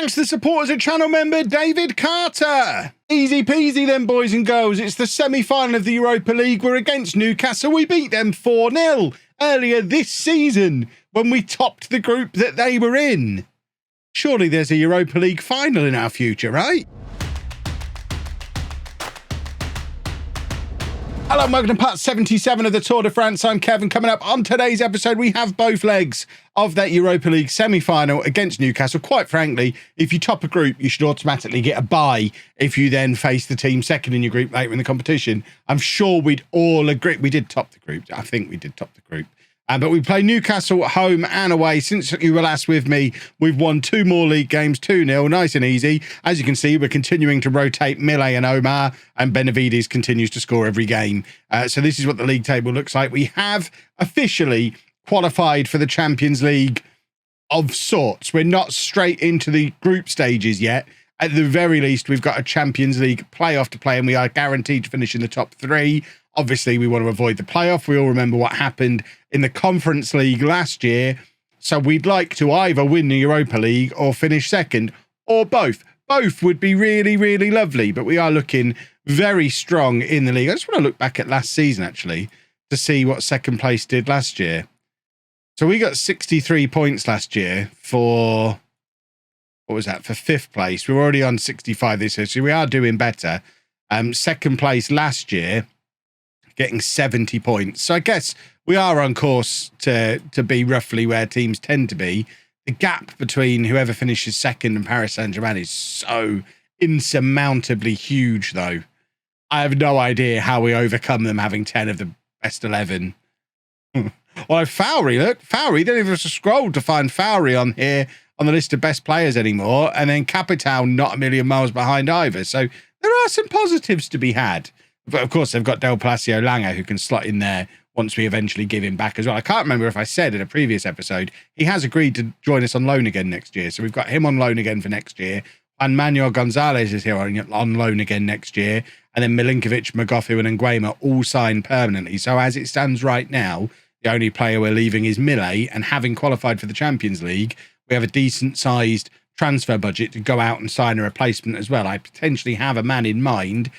Thanks to the support as a channel member, David Carter. Easy peasy then, boys and girls. It's the semi-final of the Europa League. We're against Newcastle. We beat them 4-0 earlier this season when we topped the group that they were in. Surely there's a Europa League final in our future, right? Hello and welcome to part 77 of the Tour de France. I'm Kevin. Coming up on today's episode, we have both legs of that Europa League semi-final against Newcastle. Quite frankly, if you top a group, you should automatically get a bye if you then face the team second in your group later in the competition. I'm sure we'd all agree. We did top the group. I think we did top the group. But we play Newcastle at home and away. Since you were last with me, we've won 2 more league games, 2-0, nice and easy. As you can see, we're continuing to rotate Millet and Omar, and Benavides continues to score every game. So this is what the league table looks like. We have officially qualified for the Champions League of sorts. We're not straight into the group stages yet. At the very least, we've got a Champions League playoff to play, and we are guaranteed to finish in the top 3. Obviously, we want to avoid the playoff. We all remember what happened in the Conference League last year. So we'd like to either win the Europa League or finish second, or both. Both would be really, really lovely, but we are looking very strong in the league. I just want to look back at last season, actually, to see what second place did last year. So we got 63 points last year for, what was that, for 5th place. We were already on 65 this year, so we are doing better. Second place last year, getting 70 points. So I guess we are on course to be roughly where teams tend to be. The gap between whoever finishes second and Paris Saint Germain is so insurmountably huge, though. I have no idea how we overcome them having 10 of the best 11. Well, Fowry, look, Fowry, don't even have to scroll to find Fowry on here on the list of best players anymore. And then Capital not a million miles behind either. So there are some positives to be had. But of course, they've got Del Palacio Langer, who can slot in there once we eventually give him back as well. I can't remember if I said in a previous episode, he has agreed to join us on loan again next year. So we've got him on loan again for next year. And Manuel Gonzalez is here on loan again next year. And then Milinkovic, Magothu and Nguema all signed permanently. So as it stands right now, the only player we're leaving is Millet. And having qualified for the Champions League, we have a decent-sized transfer budget to go out and sign a replacement as well. I potentially have a man in mind.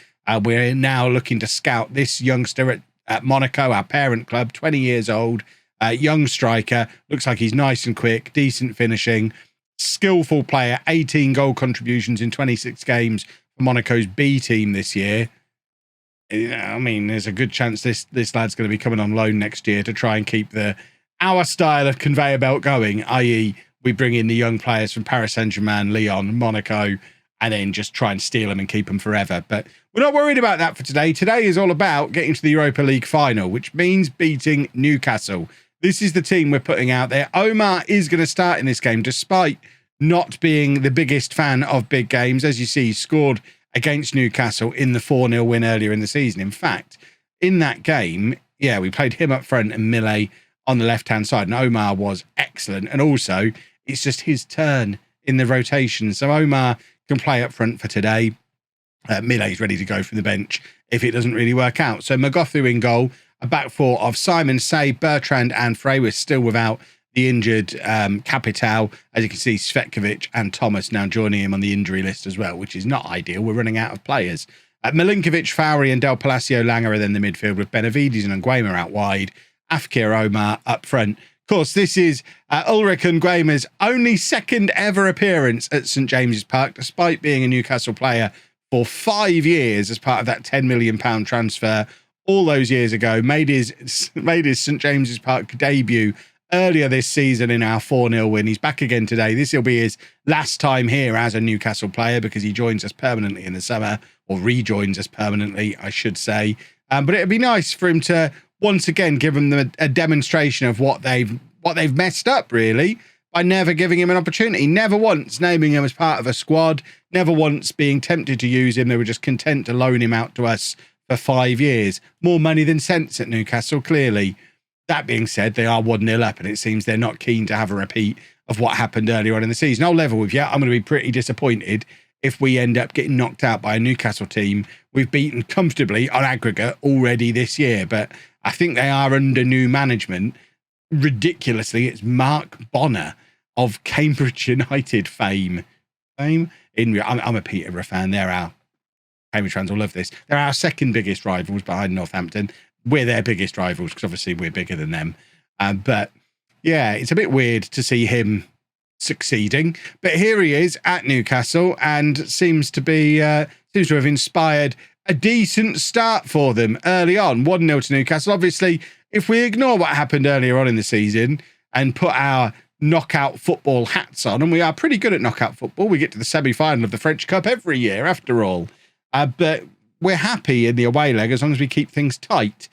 We're now looking to scout this youngster at Monaco, our parent club, 20 years old, young striker. Looks like he's nice and quick, decent finishing, skillful player, 18 goal contributions in 26 games for Monaco's B team this year. I mean, there's a good chance this lad's going to be coming on loan next year to try and keep our style of conveyor belt going, i.e. we bring in the young players from Paris Saint Germain, Lyon, Monaco, and then just try and steal them and keep them forever. But we're not worried about that for today. Today is all about getting to the Europa League final, which means beating Newcastle. This is the team we're putting out there. Omar is going to start in this game, despite not being the biggest fan of big games. As you see, he scored against Newcastle in the 4-0 win earlier in the season. In fact, in that game, yeah, we played him up front and Millet on the left-hand side, and Omar was excellent. And also, it's just his turn in the rotation. So Omar can play up front for today. Millet's ready to go from the bench if it doesn't really work out. So Magothu in goal, a back four of Simon, Say, Bertrand and Frey. We're still without the injured Capital. As you can see, Svetkovic and Thomas now joining him on the injury list as well, which is not ideal. We're running out of players. Milinkovic, Fowry and Del Palacio Langer are then the midfield with Benavides and Nguema out wide. Afkir Omar up front. Of course, this is Ulrich Nguema's only second ever appearance at St James's Park, despite being a Newcastle player for 5 years as part of that £10 million transfer all those years ago. Made his St James's Park debut earlier this season in our 4-0 win. He's back again today. This will be his last time here as a Newcastle player because he joins us permanently in the summer, or rejoins us permanently, I should say. But it'd be nice for him to once again give them a demonstration of what they've messed up, really, by never giving him an opportunity. Never once naming him as part of a squad. Never once being tempted to use him. They were just content to loan him out to us for 5 years. More money than sense at Newcastle, clearly. That being said, they are 1-0 up, and it seems they're not keen to have a repeat of what happened earlier on in the season. I'll level with you. I'm going to be pretty disappointed if we end up getting knocked out by a Newcastle team we've beaten comfortably on aggregate already this year. But I think they are under new management. Ridiculously, it's Mark Bonner of Cambridge United fame I'm a Peterborough fan. They're our Cambridge fans will love this. They're our second biggest rivals behind Northampton. We're their biggest rivals because obviously we're bigger than them. But yeah, it's a bit weird to see him succeeding. But here he is at Newcastle and seems to have inspired a decent start for them early on. 1-0 to Newcastle. Obviously, if we ignore what happened earlier on in the season and put our knockout football hats on, and we are pretty good at knockout football. We get to the semi-final of the French Cup every year, after all. But we're happy in the away leg as long as we keep things tight.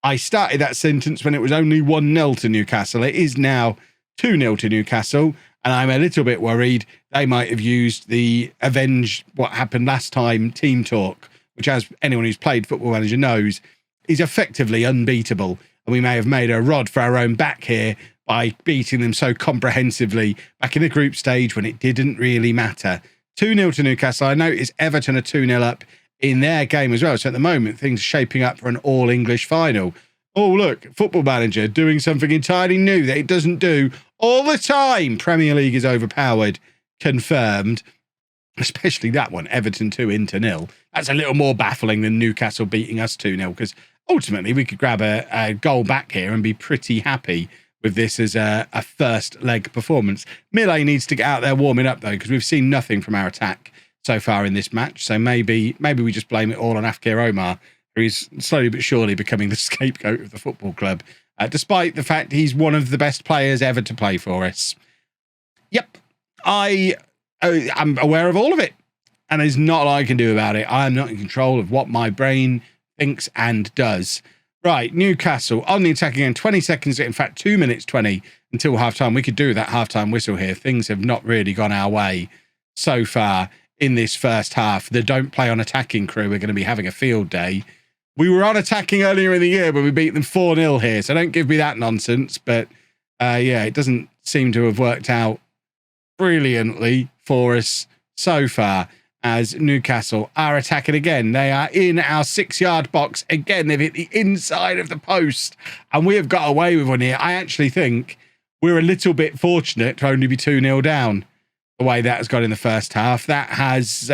I started that sentence when it was only 1-0 to Newcastle. It is now 2-0 to Newcastle, and I'm a little bit worried they might have used the avenge what happened last time team talk, which, as anyone who's played Football Manager knows, is effectively unbeatable. And we may have made a rod for our own back here by beating them so comprehensively back in the group stage when it didn't really matter. 2-0 to Newcastle. I noticed Everton are 2-0 up in their game as well. So at the moment, things are shaping up for an all-English final. Oh, look, Football Manager doing something entirely new that it doesn't do all the time. Premier League is overpowered. Confirmed. Especially that one, Everton 2 Inter 0. That's a little more baffling than Newcastle beating us 2-0 because ultimately we could grab a goal back here and be pretty happy with this as a first leg performance. Millet needs to get out there warming up though, because we've seen nothing from our attack so far in this match. So maybe we just blame it all on Afkir Omar, who is slowly but surely becoming the scapegoat of the football club, despite the fact he's one of the best players ever to play for us. Yep, I'm aware of all of it, and there's not a lot I can do about it. I am not in control of what my brain thinks and does. Right, Newcastle on the attack again. 20 seconds, in fact, 2 minutes 20 until half-time. We could do that half-time whistle here. Things have not really gone our way so far in this first half. The don't play on attacking crew are going to be having a field day. We were on attacking earlier in the year, but we beat them 4-0 here, so don't give me that nonsense. But, yeah, it doesn't seem to have worked out brilliantly for us so far, as Newcastle are attacking again. They are in our 6-yard box. Again, they've hit the inside of the post, and we have got away with one here. I actually think we're a little bit fortunate to only be 2-0 down the way that has gone in the first half. That has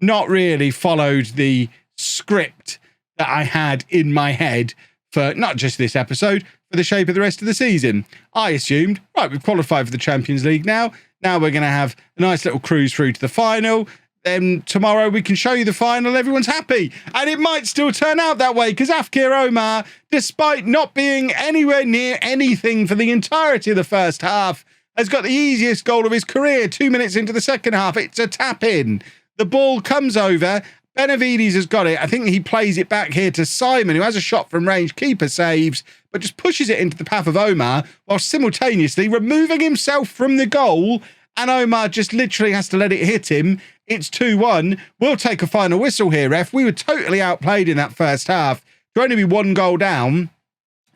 not really followed the script that I had in my head for not just this episode, for the shape of the rest of the season. I assumed, right, we've qualified for the Champions League now. Now we're going to have a nice little cruise through to the final. Then tomorrow we can show you the final. Everyone's happy. And it might still turn out that way because Afkir Omar, despite not being anywhere near anything for the entirety of the first half, has got the easiest goal of his career 2 minutes into the second half. It's a tap-in. The ball comes over. Benavides has got it. I think he plays it back here to Simon, who has a shot from range. Keeper saves, but just pushes it into the path of Omar while simultaneously removing himself from the goal. And Omar just literally has to let it hit him. It's 2-1. We'll take a final whistle here, ref. We were totally outplayed in that first half. To only be 1 goal down,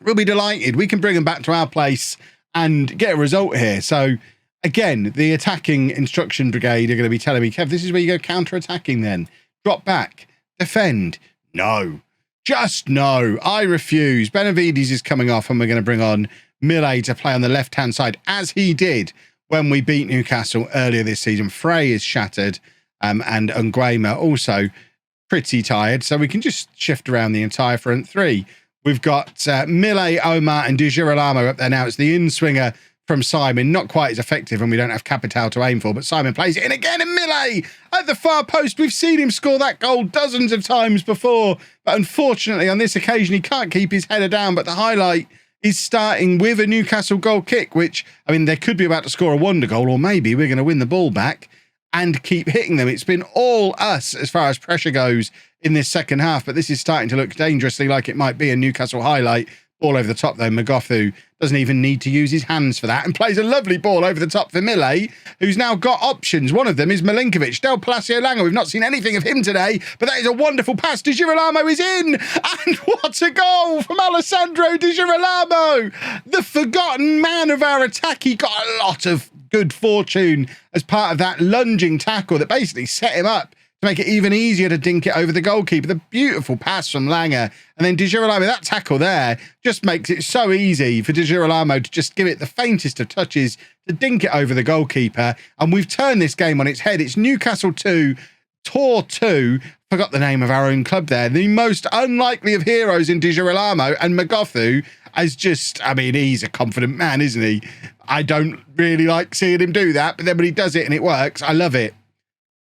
we'll be delighted. We can bring them back to our place and get a result here. So, again, the attacking instruction brigade are going to be telling me, Kev, this is where you go counter-attacking then. Drop back. Defend. No. Just no. I refuse. Benavides is coming off and we're going to bring on Millet to play on the left-hand side, as he did when we beat Newcastle earlier this season. Frey is shattered and Nguema also pretty tired. So we can just shift around the entire front three. We've got Millet, Omar and Girolamo up there now. It's the in-swinger from Simon. Not quite as effective and we don't have Capital to aim for, but Simon plays it in again and Millet at the far post. We've seen him score that goal dozens of times before, but unfortunately on this occasion he can't keep his header down. But the highlight is starting with a Newcastle goal kick, which, I mean, they could be about to score a wonder goal, or maybe we're going to win the ball back and keep hitting them. It's been all us as far as pressure goes in this second half, but this is starting to look dangerously like it might be a Newcastle highlight. Ball over the top, though. Magothu doesn't even need to use his hands for that and plays a lovely ball over the top for Millet, who's now got options. One of them is Milinkovic. Del Palacio Langer, we've not seen anything of him today, but that is a wonderful pass. Di Girolamo is in, and what a goal from Alessandro Di Girolamo, the forgotten man of our attack. He got a lot of good fortune as part of that lunging tackle that basically set him up to make it even easier to dink it over the goalkeeper. The beautiful pass from Lange. And then Di Girolamo, that tackle there just makes it so easy for Di Girolamo to just give it the faintest of touches to dink it over the goalkeeper. And we've turned this game on its head. It's Newcastle 2, Tor 2. Forgot the name of our own club there. The most unlikely of heroes in Di Girolamo, and Magothu as just, I mean, he's a confident man, isn't he? I don't really like seeing him do that, but then when he does it and it works, I love it.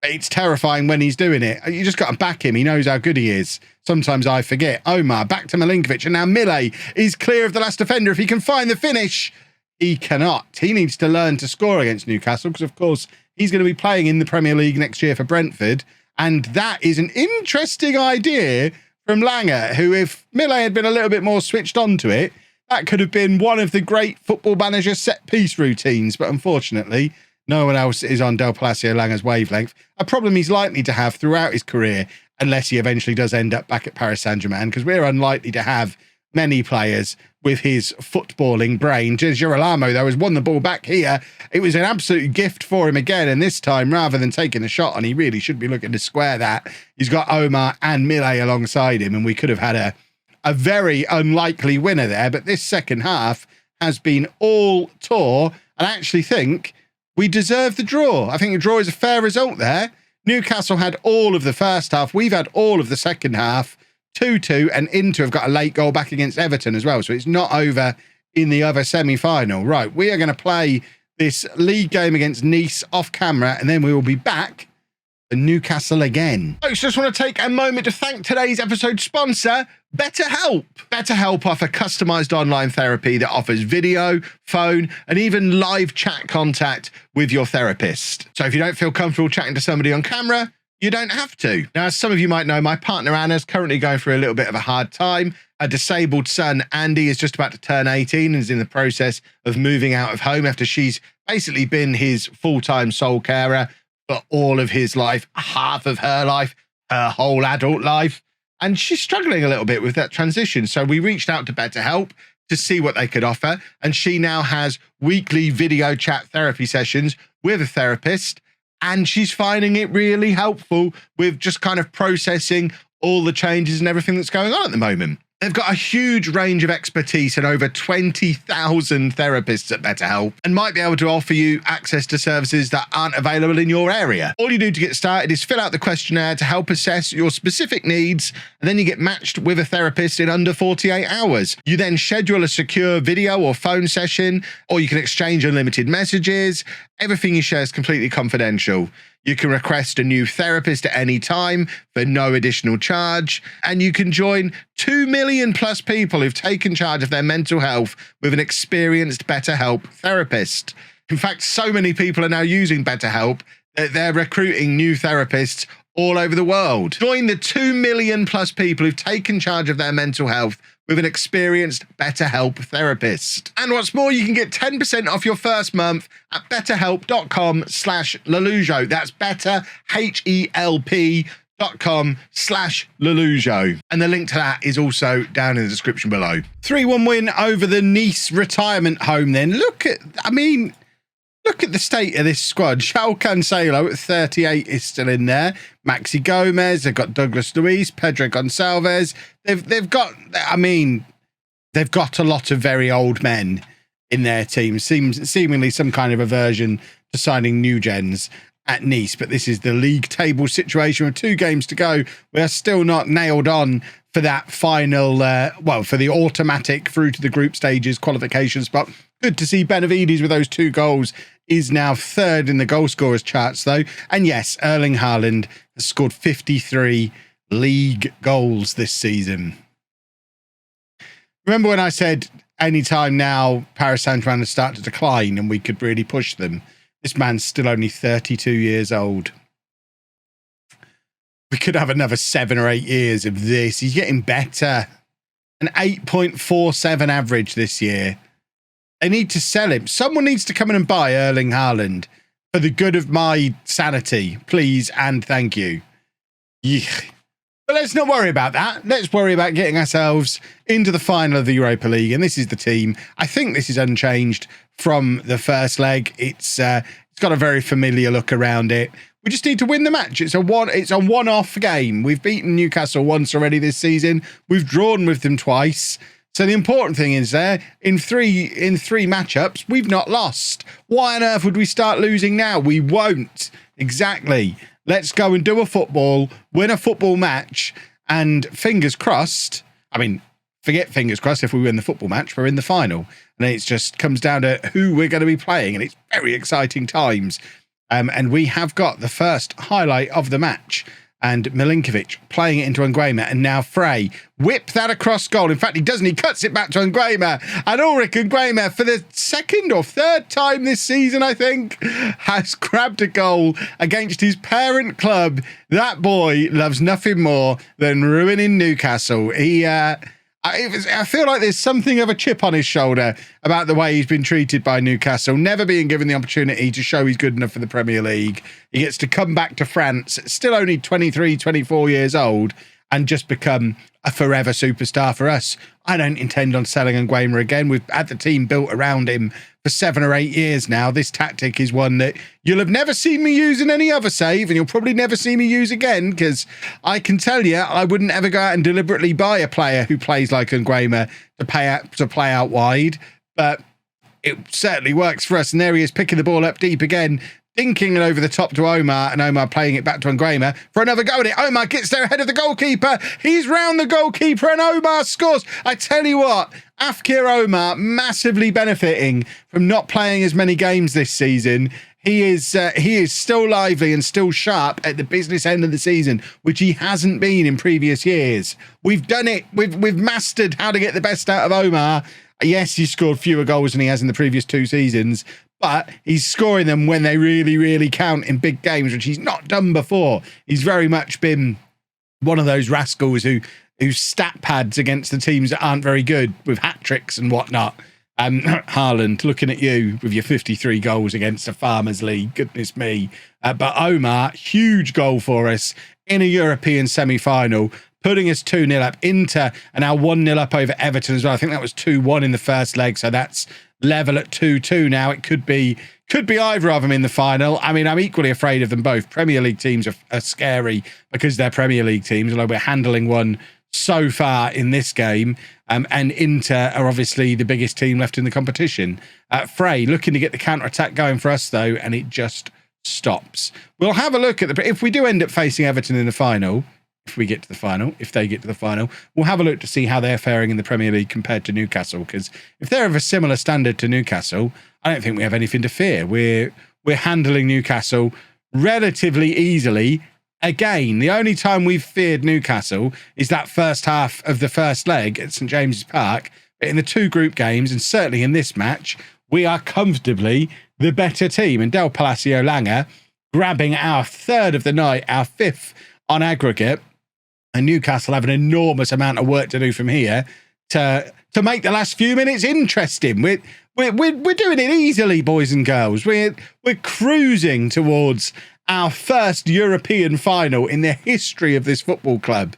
It's terrifying when he's doing it. You just got to back him. He knows how good he is. Sometimes I forget. Omar, back to Milinkovic. And now Mille is clear of the last defender. If he can find the finish, he cannot. He needs to learn to score against Newcastle because, of course, he's going to be playing in the Premier League next year for Brentford. And that is an interesting idea from Lange, who, if Mille had been a little bit more switched on to it, that could have been one of the great Football Manager set-piece routines. But unfortunately, no one else is on Del Palacio Lange's wavelength, a problem he's likely to have throughout his career, unless he eventually does end up back at Paris Saint Germain, because we're unlikely to have many players with his footballing brain. Girolamo, though, has won the ball back here. It was an absolute gift for him again, and this time, rather than taking a shot on, he really should be looking to square that. He's got Omar and Mille alongside him, and we could have had a very unlikely winner there, but this second half has been all Tor, and I actually think we deserve the draw. I think the draw is a fair result there. Newcastle had all of the first half. We've had all of the second half. 2-2, and Inter have got a late goal back against Everton as well. So it's not over in the other semi-final. Right, we are going to play this league game against Nice off camera, and then we will be back for Newcastle again. Folks, just want to take a moment to thank today's episode sponsor, BetterHelp. BetterHelp offer customized online therapy that offers video, phone, and even live chat contact with your therapist. So if you don't feel comfortable chatting to somebody on camera, you don't have to. Now, as some of you might know, my partner Anna's currently going through a little bit of a hard time. A disabled son, Andy, is just about to turn 18 and is in the process of moving out of home after she's basically been his full-time sole carer for all of his life, half of her life, her whole adult life. And she's struggling a little bit with that transition. So we reached out to BetterHelp to see what they could offer. And she now has weekly video chat therapy sessions with a therapist. And she's finding it really helpful with just kind of processing all the changes and everything that's going on at the moment. They've got a huge range of expertise and over 20,000 therapists at BetterHelp, and might be able to offer you access to services that aren't available in your area. All you do to get started is fill out the questionnaire to help assess your specific needs, and then you get matched with a therapist in under 48 hours. You then schedule a secure video or phone session, or you can exchange unlimited messages. Everything you share is completely confidential. You can request a new therapist at any time for no additional charge. And you can join 2 million plus people who've taken charge of their mental health with an experienced BetterHelp therapist. In fact, so many people are now using BetterHelp that they're recruiting new therapists all over the world. Join the 2 million plus people who've taken charge of their mental health with an experienced BetterHelp therapist. And what's more, you can get 10% off your first month at betterhelp.com/LOLLUJO. That's betterhelp.com/LOLLUJO. And the link to that is also down in the description below. 3-1 win over the Nice retirement home then. Look at the state of this squad. João Cancelo at 38 is still in there. Maxi Gomez, they've got Douglas Luiz, Pedro Gonçalves. They've got a lot of very old men in their team. Seemingly some kind of aversion to signing new gens at Nice. But this is the league table situation with 2 games to go. We are still not nailed on for that final, for the automatic through to the group stages qualification spot. Good to see Benavides with those 2 goals is now 3rd in the goal scorers charts, though. And yes, Erling Haaland has scored 53 league goals this season. Remember when I said anytime now Paris Saint Germain start to decline and we could really push them? This man's still only 32 years old. We could have another 7 or 8 years of this. He's getting better. An 8.47 average this year. They need to sell him. Someone needs to come in and buy Erling Haaland for the good of my sanity, please and thank you. Yeah. But let's not worry about that. Let's worry about getting ourselves into the final of the Europa League. And this is the team. I think this is unchanged from the first leg. It's got a very familiar look around it. We just need to win the match. It's a one-off game. We've beaten Newcastle once already this season. We've drawn with them twice. So the important thing is in three matchups, we've not lost. Why on earth would we start losing now? We won't. Exactly. Let's go and do a football, win a football match, and fingers crossed. I mean, forget fingers crossed if we win the football match, we're in the final. And it just comes down to who we're going to be playing, and it's very exciting times. And we have got the first highlight of the match, and Milinkovic playing it into Nguema, and now Frey whip that across goal. In fact, he doesn't. He cuts it back to Nguema, and Ulrich Nguema, for the second or third time this season, I think, has grabbed a goal against his parent club. That boy loves nothing more than ruining Newcastle. I feel like there's something of a chip on his shoulder about the way he's been treated by Newcastle, never being given the opportunity to show he's good enough for the Premier League. He gets to come back to France, still only 23, 24 years old, and just become a forever superstar for us. I don't intend on selling Nguema again. We've had the team built around him for 7 or 8 years now. This tactic is one that you'll have never seen me use in any other save, and you'll probably never see me use again, because I can tell you I wouldn't ever go out and deliberately buy a player who plays like Nguema to play out wide, but it certainly works for us. And there he is, picking the ball up deep again, dinking it over the top to Omar, and Omar playing it back to Nguema for another go at it. Omar gets there ahead of the goalkeeper. He's round the goalkeeper, and Omar scores. I tell you what, Afkir Omar massively benefiting from not playing as many games this season. He is still lively and still sharp at the business end of the season, which he hasn't been in previous years. We've done it. We've mastered how to get the best out of Omar. Yes, he scored fewer goals than he has in the previous 2 seasons, but he's scoring them when they really, really count in big games, which he's not done before. He's very much been one of those rascals whose stat pads against the teams that aren't very good with hat-tricks and whatnot. Haaland, looking at you with your 53 goals against the Farmers League. Goodness me. But Omar, huge goal for us in a European semi-final, putting us 2-0 up into, and now 1-0 up over Everton as well. I think that was 2-1 in the first leg, so that's level at 2-2 now. It could be either of them in the final. I mean, I'm equally afraid of them both. Premier League teams are scary because they're Premier League teams, although we're handling one so far in this game. And Inter are obviously the biggest team left in the competition. Frey looking to get the counter-attack going for us, though, and it just stops. We'll have a look at if we do end up facing Everton in the final, if we get to the final, if they get to the final, we'll have a look to see how they're faring in the Premier League compared to Newcastle, because if they're of a similar standard to Newcastle, I don't think we have anything to fear. We're handling Newcastle relatively easily. Again, the only time we've feared Newcastle is that first half of the first leg at St James's Park. But in the 2 group games, and certainly in this match, we are comfortably the better team. And Del Palacio Langer grabbing our 3rd of the night, our 5th on aggregate. And Newcastle have an enormous amount of work to do from here to make the last few minutes interesting. We're doing it easily, boys and girls. We're cruising towards our first European final in the history of this football club.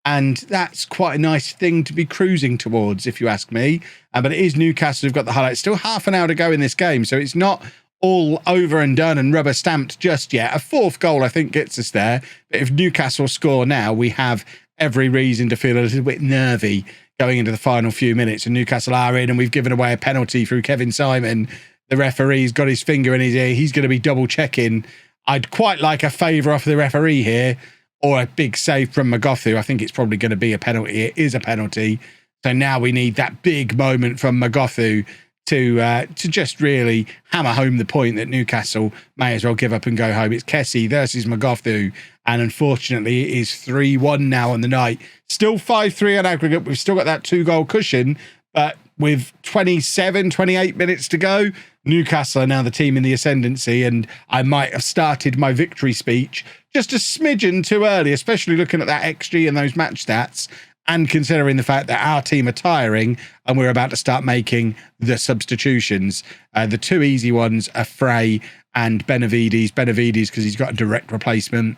And that's quite a nice thing to be cruising towards, if you ask me. But it is Newcastle who've got the highlights. Still half an hour to go in this game, so it's not all over and done and rubber stamped just yet. A 4th goal, I think, gets us there. But if Newcastle score now, we have every reason to feel a little bit nervy going into the final few minutes. And Newcastle are in, and we've given away a penalty through Kevin Simon. The referee's got his finger in his ear. He's going to be double checking. I'd quite like a favour off the referee here, or a big save from Magothu. I think it's probably going to be a penalty. It is a penalty. So now we need that big moment from Magothu to just really hammer home the point that Newcastle may as well give up and go home. It's Kessie versus Magothu, and unfortunately it is 3-1 now on the night. Still 5-3 on aggregate. We've still got that 2-goal cushion, but with 27, 28 minutes to go, Newcastle are now the team in the ascendancy, and I might have started my victory speech just a smidgen too early, especially looking at that XG and those match stats, and considering the fact that our team are tiring and we're about to start making the substitutions. The 2 easy ones are Frey and Benavides. Benavides because he's got a direct replacement.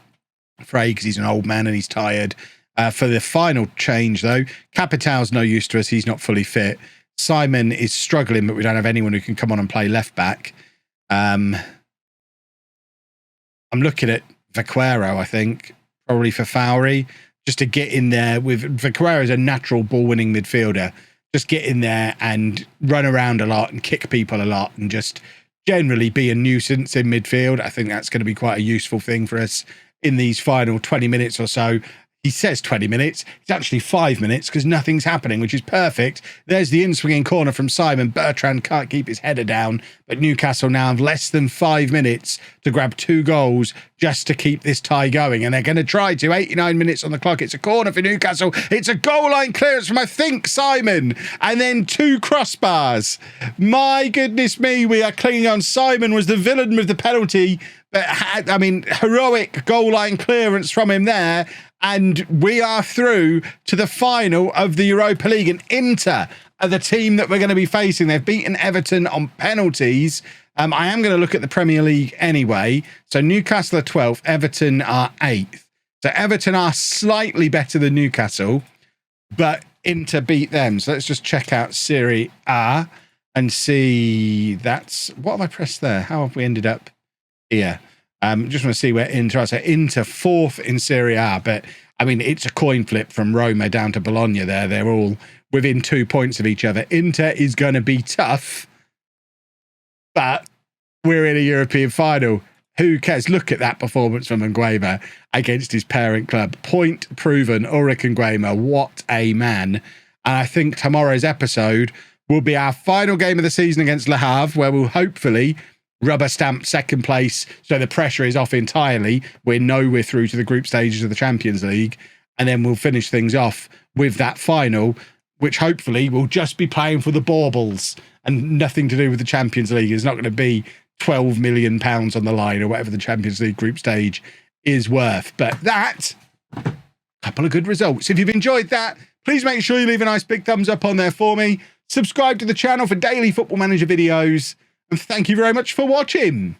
Frey because he's an old man and he's tired. For the final change, though, Capital's no use to us. He's not fully fit. Simon is struggling, but we don't have anyone who can come on and play left back. I'm looking at Vaquero, I think, probably for Fowry, just to get in there with Vaquero as a natural ball-winning midfielder. Just get in there and run around a lot and kick people a lot and just generally be a nuisance in midfield. I think that's going to be quite a useful thing for us in these final 20 minutes or so. He says 20 minutes. It's actually 5 minutes because nothing's happening, which is perfect. There's the in-swinging corner from Simon. Bertrand can't keep his header down, but Newcastle now have less than 5 minutes to grab 2 goals just to keep this tie going. And they're going to try to. 89 minutes on the clock. It's a corner for Newcastle. It's a goal line clearance from, I think, Simon. And then 2 crossbars. My goodness me, we are clinging on. Simon was the villain with the penalty. But, I mean, heroic goal line clearance from him there. And we are through to the final of the Europa League. And Inter are the team that we're going to be facing. They've beaten Everton on penalties. I am going to look at the Premier League anyway. So Newcastle are 12th, Everton are 8th. So Everton are slightly better than Newcastle, but Inter beat them. So let's just check out Serie A and see that's... What have I pressed there? How have we ended up here? Just want to see where Inter are. So Inter 4th in Serie A, but I mean, it's a coin flip from Roma down to Bologna there. They're all within 2 points of each other. Inter is going to be tough, but we're in a European final. Who cares? Look at that performance from Nguema against his parent club. Point proven, Ulrich Nguema. What a man. And I think tomorrow's episode will be our final game of the season against Le Havre, where we'll hopefully rubber stamp second place, so the pressure is off entirely. We know we're through to the group stages of the Champions League, and then we'll finish things off with that final, which hopefully will just be playing for the baubles and nothing to do with the Champions League. It's not going to be £12 million on the line or whatever the Champions League group stage is worth. But that, a couple of good results. If you've enjoyed that, please make sure you leave a nice big thumbs up on there for me. Subscribe to the channel for daily Football Manager videos. And thank you very much for watching.